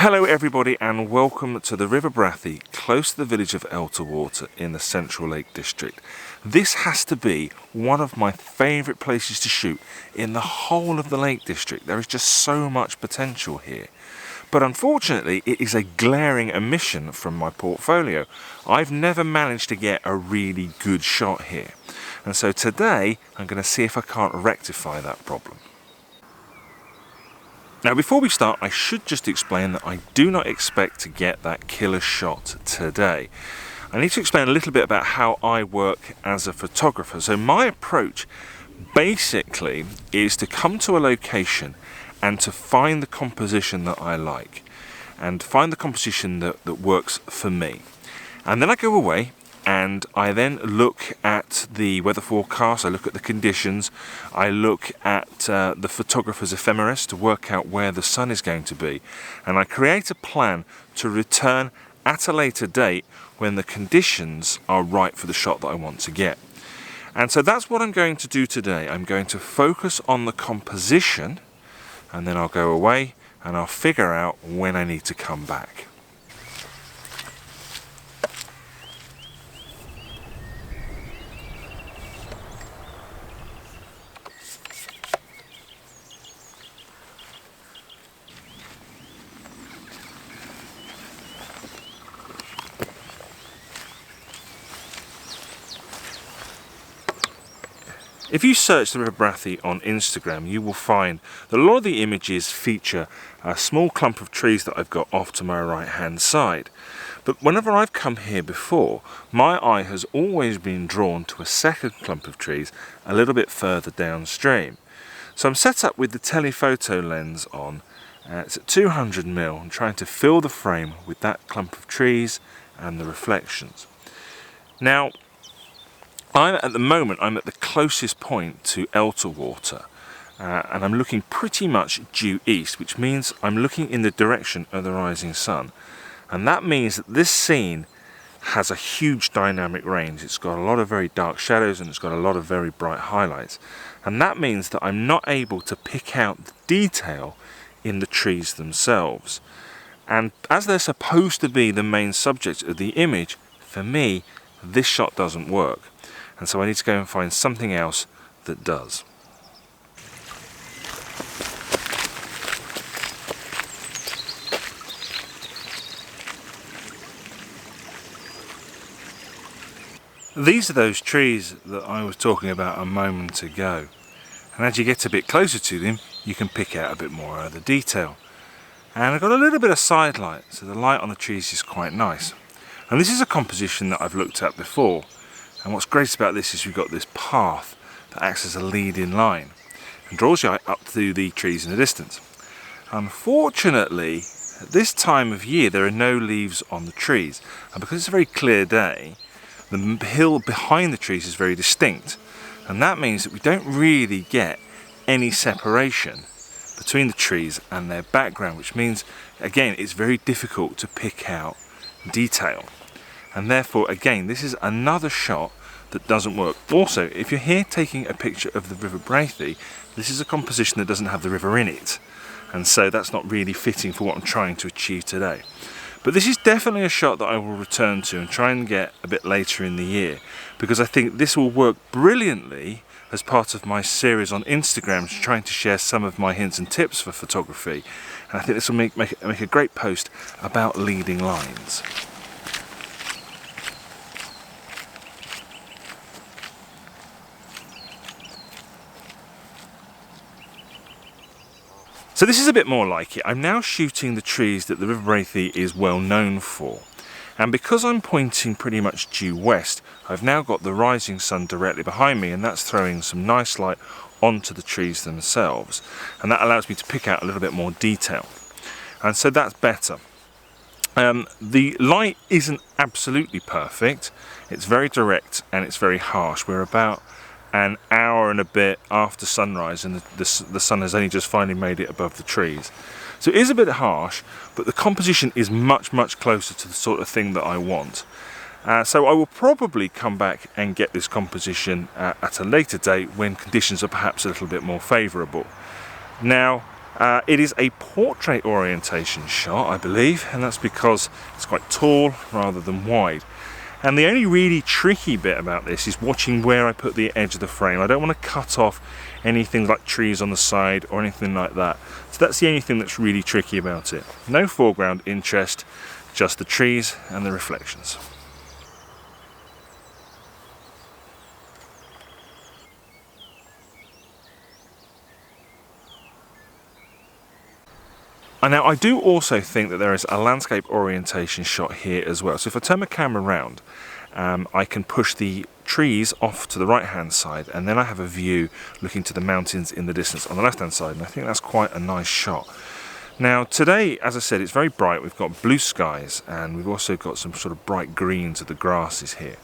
Hello everybody and welcome to the River Brathay, close to the village of Water in the Central Lake District. This has to be one of my favourite places to shoot in the whole of the Lake District. There is just so much potential here. But unfortunately it is a glaring omission from my portfolio. I've never managed to get a really good shot here. And so today I'm going to see if I can't rectify that problem. Now before we start, I should just explain that I do not expect to get that killer shot today. I need to explain a little bit about how I work as a photographer. So my approach basically is to come to a location and to find the composition that I like and find the composition that works for me. And then I go away and I then look at the weather forecast, I look at the conditions, I look at the photographer's ephemeris to work out where the sun is going to be, and I create a plan to return at a later date when the conditions are right for the shot that I want to get. And so that's what I'm going to do today. I'm going to focus on the composition, and then I'll go away and I'll figure out when I need to come back. If you search the River Brathay on Instagram, you will find that a lot of the images feature a small clump of trees that I've got off to my right hand side. But whenever I've come here before, my eye has always been drawn to a second clump of trees a little bit further downstream. So I'm set up with the telephoto lens on, it's at 200mm, and trying to fill the frame with that clump of trees and the reflections. Now, at the moment I'm at the closest point to Water, and I'm looking pretty much due east, which means I'm looking in the direction of the rising sun. And that means that this scene has a huge dynamic range. It's got a lot of very dark shadows and it's got a lot of very bright highlights. And that means that I'm not able to pick out the detail in the trees themselves. And as they're supposed to be the main subject of the image, for me, this shot doesn't work. And so I need to go and find something else that does. These are those trees that I was talking about a moment ago. And as you get a bit closer to them, you can pick out a bit more of the detail. And I've got a little bit of side light, so the light on the trees is quite nice. And this is a composition that I've looked at before. And what's great about this is we've got this path that acts as a leading line and draws you up through the trees in the distance. Unfortunately, at this time of year there are no leaves on the trees, and because it's a very clear day, the hill behind the trees is very distinct, and that means that we don't really get any separation between the trees and their background, which means again it's very difficult to pick out detail. And therefore, again, this is another shot that doesn't work. Also, if you're here taking a picture of the River Brathay, this is a composition that doesn't have the river in it. And so that's not really fitting for what I'm trying to achieve today. But this is definitely a shot that I will return to and try and get a bit later in the year, because I think this will work brilliantly as part of my series on Instagram, trying to share some of my hints and tips for photography. And I think this will make a great post about leading lines. So this is a bit more like it. I'm now shooting the trees that the River Brathay is well known for. And because I'm pointing pretty much due west, I've now got the rising sun directly behind me, and that's throwing some nice light onto the trees themselves. And that allows me to pick out a little bit more detail. And so that's better. The light isn't absolutely perfect. It's very direct and it's very harsh. We're about an hour and a bit after sunrise and the sun has only just finally made it above the trees. So it is a bit harsh, but the composition is much, much closer to the sort of thing that I want. So I will probably come back and get this composition at a later date when conditions are perhaps a little bit more favourable. Now, It is a portrait orientation shot, I believe, and that's because it's quite tall rather than wide. And the only really tricky bit about this is watching where I put the edge of the frame. I don't want to cut off anything like trees on the side or anything like that. So that's the only thing that's really tricky about it. No foreground interest, just the trees and the reflections. And now I do also think that there is a landscape orientation shot here as well. So if I turn my camera around, I can push the trees off to the right hand side, and then I have a view looking to the mountains in the distance on the left hand side, and I think that's quite a nice shot. Now today, as I said, it's very bright. We've got blue skies, and we've also got some sort of bright greens of the grasses here.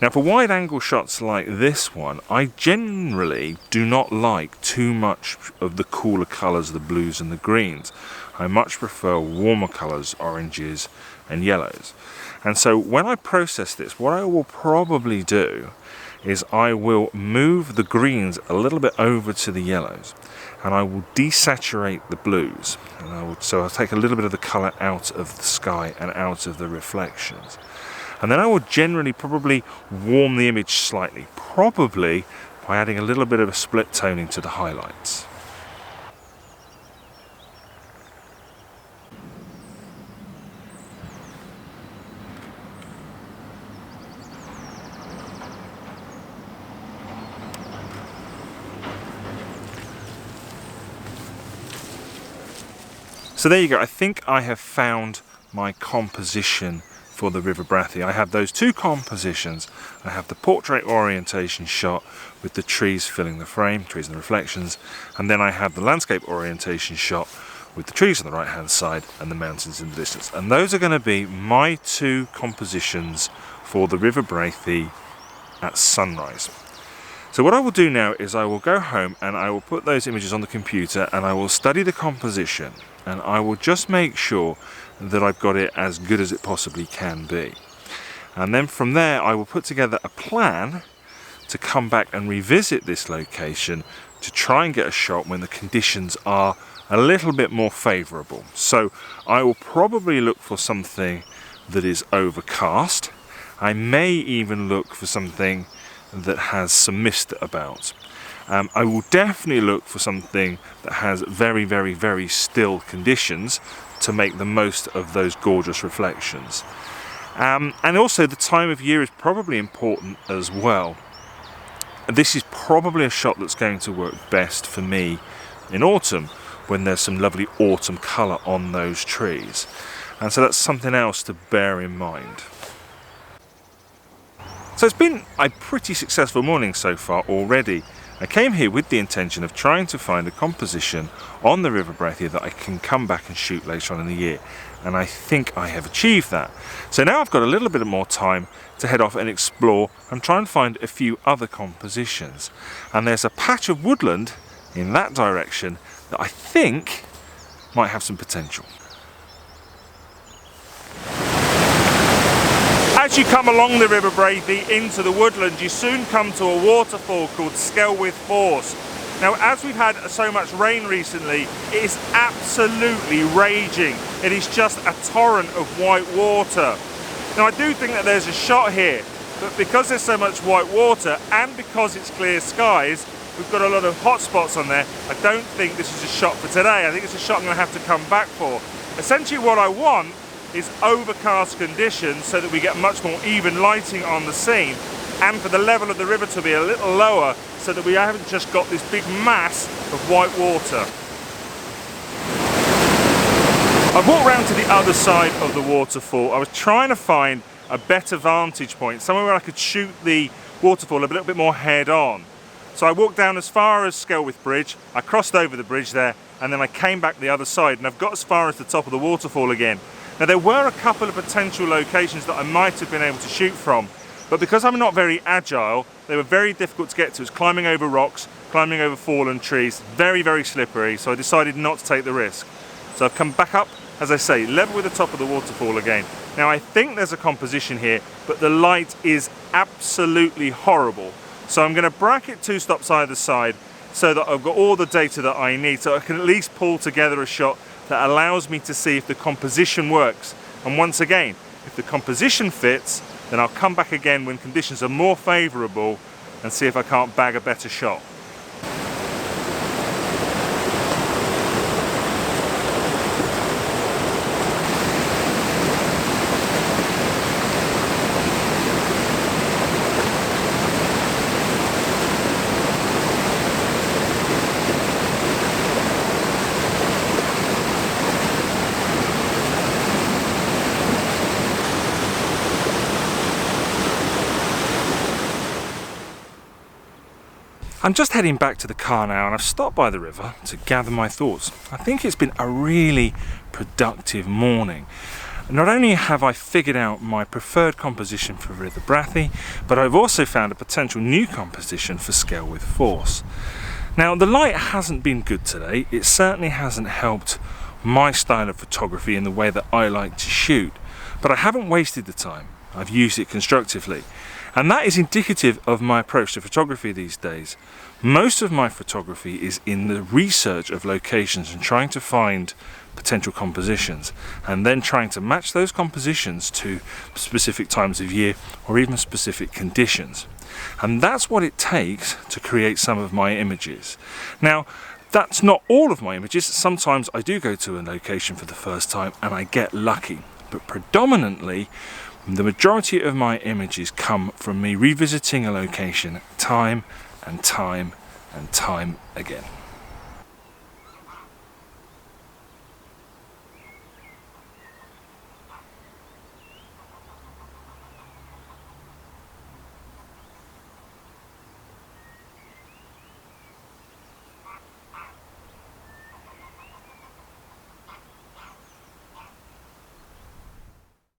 Now for wide angle shots like this one, I generally do not like too much of the cooler colours, the blues and the greens. I much prefer warmer colours, oranges and yellows. And so when I process this, what I will probably do is I will move the greens a little bit over to the yellows, and I will desaturate the blues. And so I'll take a little bit of the colour out of the sky and out of the reflections. And then I will generally probably warm the image slightly, probably by adding a little bit of a split toning to the highlights. So there you go. I think I have found my composition for the River Brathay. I have those two compositions. I have the portrait orientation shot with the trees filling the frame, trees and the reflections, and then I have the landscape orientation shot with the trees on the right hand side and the mountains in the distance. And those are going to be my two compositions for the River Brathay at sunrise. So what I will do now is I will go home and I will put those images on the computer, and I will study the composition, and I will just make sure that I've got it as good as it possibly can be. And then from there I will put together a plan to come back and revisit this location to try and get a shot when the conditions are a little bit more favourable. So I will probably look for something that is overcast. I may even look for something that has some mist about. I will definitely look for something that has very, very, very still conditions to make the most of those gorgeous reflections. And also the time of year is probably important as well. This is probably a shot that's going to work best for me in autumn, when there's some lovely autumn colour on those trees. And so that's something else to bear in mind. So it's been a pretty successful morning so far already. I came here with the intention of trying to find a composition on the River Brathay that I can come back and shoot later on in the year, and I think I have achieved that. So now I've got a little bit more time to head off and explore and try and find a few other compositions. And there's a patch of woodland in that direction that I think might have some potential. As you come along the River Brathay into the woodland, you soon come to a waterfall called Skelwith Force. Now, as we've had so much rain recently, it is absolutely raging. It is just a torrent of white water. Now, I do think that there's a shot here, but because there's so much white water and because it's clear skies, we've got a lot of hot spots on there. I don't think this is a shot for today. I think it's a shot I'm going to have to come back for. Essentially what I want is overcast conditions so that we get much more even lighting on the scene, and for the level of the river to be a little lower so that we haven't just got this big mass of white water. I've walked round to the other side of the waterfall. I was trying to find a better vantage point, somewhere where I could shoot the waterfall a little bit more head on. So I walked down as far as Skelwith Bridge, I crossed over the bridge there, and then I came back the other side, and I've got as far as the top of the waterfall again. Now there were a couple of potential locations that I might have been able to shoot from, but because I'm not very agile, they were very difficult to get to. It was climbing over rocks, climbing over fallen trees, very, very slippery, so I decided not to take the risk. So I've come back up, as I say, level with the top of the waterfall again. Now I think there's a composition here, but the light is absolutely horrible. So I'm going to bracket two stops either side, so that I've got all the data that I need, so I can at least pull together a shot that allows me to see if the composition works. And once again, if the composition fits, then I'll come back again when conditions are more favourable and see if I can't bag a better shot. I'm just heading back to the car now, and I've stopped by the river to gather my thoughts. I think it's been a really productive morning. Not only have I figured out my preferred composition for River Brathay, but I've also found a potential new composition for scale with force. Now, the light hasn't been good today. It certainly hasn't helped my style of photography in the way that I like to shoot, but I haven't wasted the time. I've used it constructively. And that is indicative of my approach to photography these days. Most of my photography is in the research of locations and trying to find potential compositions, and then trying to match those compositions to specific times of year or even specific conditions. And that's what it takes to create some of my images. Now, that's not all of my images. Sometimes I do go to a location for the first time and I get lucky, but predominantly the majority of my images come from me revisiting a location time and time and time again.